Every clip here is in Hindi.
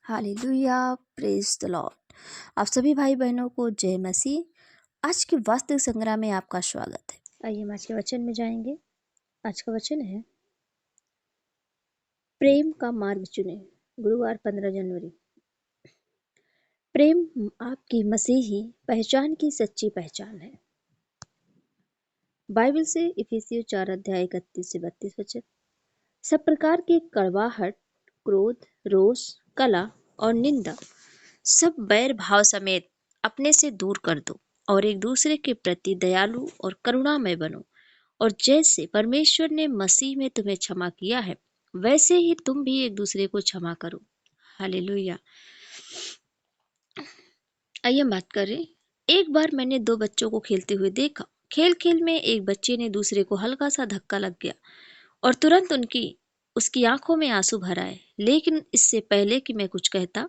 Hallelujah, praise the Lord. आप सभी भाई बहनों को जय मसीह। आज के वास्तविक संग्राम में आपका स्वागत है। आइए हम आज के वचन में जाएंगे। आज का वचन है, प्रेम का मार्ग चुने। गुरुवार 15 जनवरी। प्रेम आपकी मसीही पहचान की सच्ची पहचान है। बाइबल से इफिसियों 4 अध्याय 31 से 32 वचन। सब प्रकार की कड़वाहट, क्रोध, रोष, कला और निंदा सब बैर भाव समेत अपने से दूर कर दो और एक दूसरे के प्रति दयालु और करुणामय बनो, और जैसे परमेश्वर ने मसीह में तुम्हें क्षमा किया है वैसे ही तुम भी एक दूसरे को क्षमा करो। हालेलुया। आइए हम बात करें। एक बार मैंने दो बच्चों को खेलते हुए देखा। खेल खेल में एक बच्चे ने दूसरे को हल्का सा धक्का लग गया और तुरंत उसकी आंखों में आंसू भर आए। लेकिन इससे पहले कि मैं कुछ कहता,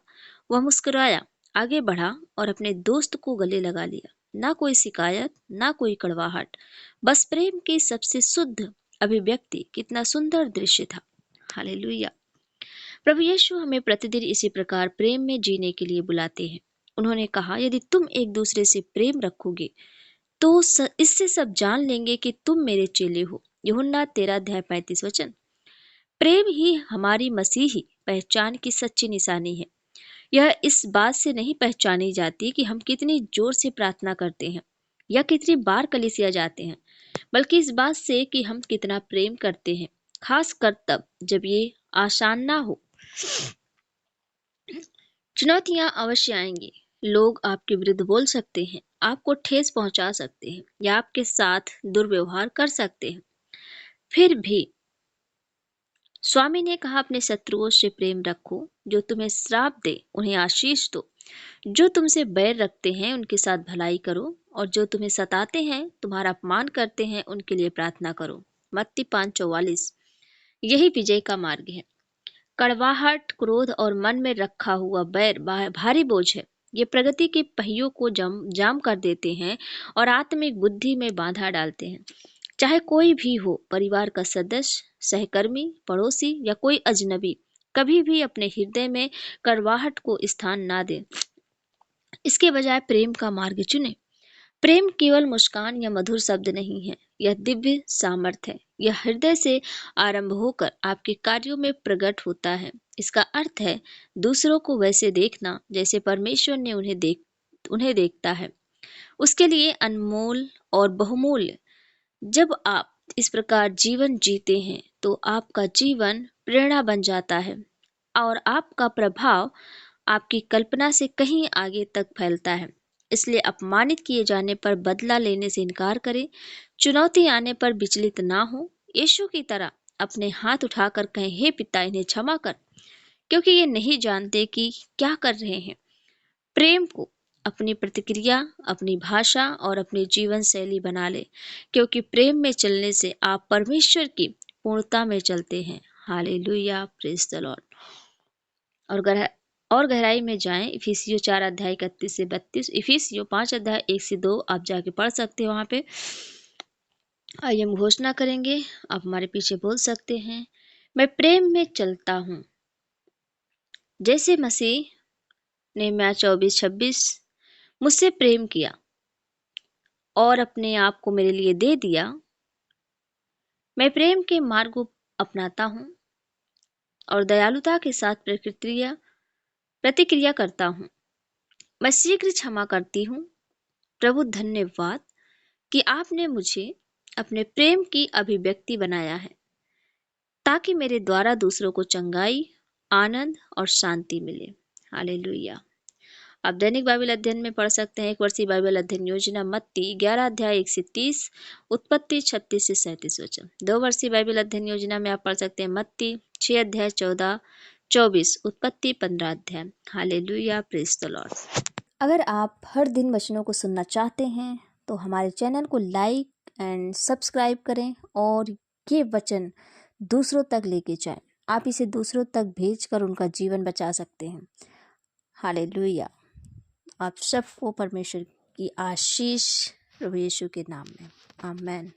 वह मुस्कुराया, आगे बढ़ा और अपने दोस्त को गले लगा लिया। ना कोई शिकायत, ना कोई कड़वाहट, बस प्रेम की सबसे शुद्ध अभिव्यक्ति। कितना सुंदर दृश्य था। हालेलुया। प्रभु यीशु हमें प्रतिदिन इसी प्रकार प्रेम में जीने के लिए बुलाते हैं। उन्होंने कहा, यदि तुम एक दूसरे से प्रेम रखोगे तो इससे सब जान लेंगे कि तुम मेरे चेले हो। यूहन्ना 13 अध्याय 35 वचन। प्रेम ही हमारी मसीही पहचान की सच्ची निशानी है। यह इस बात से नहीं पहचानी जाती कि हम कितनी जोर से प्रार्थना करते हैं या कितनी बार कलीसिया जाते हैं, बल्कि इस बात से कि हम कितना प्रेम करते हैं, खास कर तब जब ये आसान ना हो। चुनौतियां अवश्य आएंगी। लोग आपके विरुद्ध बोल सकते हैं, आपको ठेस पहुंचा सकते हैं या आपके साथ दुर्व्यवहार कर सकते हैं। फिर भी स्वामी ने कहा, अपने शत्रुओं से प्रेम रखो। जो तुम्हें श्राप दे उन्हें आशीष दो, जो तुमसे बैर रखते हैं उनके साथ भलाई करो, और जो तुम्हें सताते हैं, तुम्हारा अपमान करते हैं, उनके लिए प्रार्थना करो। मत्ती 5:44। यही विजय का मार्ग है। कड़वाहट, क्रोध और मन में रखा हुआ बैर भारी बोझ है। ये प्रगति के पहियों को जाम कर देते हैं और आत्मिक बुद्धि में बाधा डालते हैं। चाहे कोई भी हो, परिवार का सदस्य, सहकर्मी, पड़ोसी या कोई अजनबी, कभी भी अपने हृदय में कड़वाहट को स्थान ना दे। इसके बजाय प्रेम का मार्ग चुने। प्रेम केवल मुस्कान या मधुर शब्द नहीं है, यह दिव्य सामर्थ्य है। यह हृदय से आरंभ होकर आपके कार्यों में प्रकट होता है। इसका अर्थ है दूसरों को वैसे देखना जैसे परमेश्वर ने उन्हें देखता है। उसके लिए अनमोल और बहुमूल्य। जब आप इस प्रकार जीवन जीते हैं तो आपका जीवन प्रेरणा बन जाता है और आपका प्रभाव आपकी कल्पना से कहीं आगे तक फैलता है। इसलिए अपमानित किए जाने पर बदला लेने से इनकार करें। चुनौती आने पर विचलित ना हो। यीशु की तरह अपने हाथ उठाकर कहें, हे पिता, इन्हें क्षमा कर, क्योंकि ये नहीं जानते कि क्या कर रहे हैं। प्रेम को अपनी प्रतिक्रिया, अपनी भाषा और अपनी जीवन शैली बना ले, क्योंकि प्रेम में चलने से आप परमेश्वर की पूर्णता में चलते हैं। Hallelujah, praise the Lord. और गहराई में जाएं। इफिसियों 4 अध्याय 31 से 32, इफिसियों 5 अध्याय 1 से 2 आप जाके पढ़ सकते हैं वहां पे। आइए हम घोषणा करेंगे, आप हमारे पीछे बोल सकते हैं, मैं प्रेम में चलता हूँ जैसे मसीह ने 24:26 मुझसे प्रेम किया और अपने आप को मेरे लिए दे दिया। मैं प्रेम के मार्ग को अपनाता हूँ और दयालुता के साथ प्रतिक्रिया करता हूँ। मैं शीघ्र क्षमा करती हूँ। प्रभु, धन्यवाद कि आपने मुझे अपने प्रेम की अभिव्यक्ति बनाया है, ताकि मेरे द्वारा दूसरों को चंगाई, आनंद और शांति मिले। हालेलुया। आप दैनिक बाइबल अध्ययन में पढ़ सकते हैं। एक वर्षीय बाइबल अध्ययन योजना मत्ती 11 अध्याय 1 से 30, उत्पत्ति 36 से 37 वचन। 2 वर्षीय बाइबल अध्ययन योजना में आप पढ़ सकते हैं मत्ती 6 अध्याय 14-24, उत्पत्ति 15 अध्याय। Hallelujah, praise the Lord. अगर आप हर दिन वचनों को सुनना चाहते हैं तो हमारे चैनल को लाइक एंड सब्सक्राइब करें और ये वचन दूसरों तक लेके जाएं। आप इसे दूसरों तक भेजकर उनका जीवन बचा सकते हैं। हालेलुया। आप सबको परमेश्वर की आशीष प्रभु यीशु के नाम में। आमीन।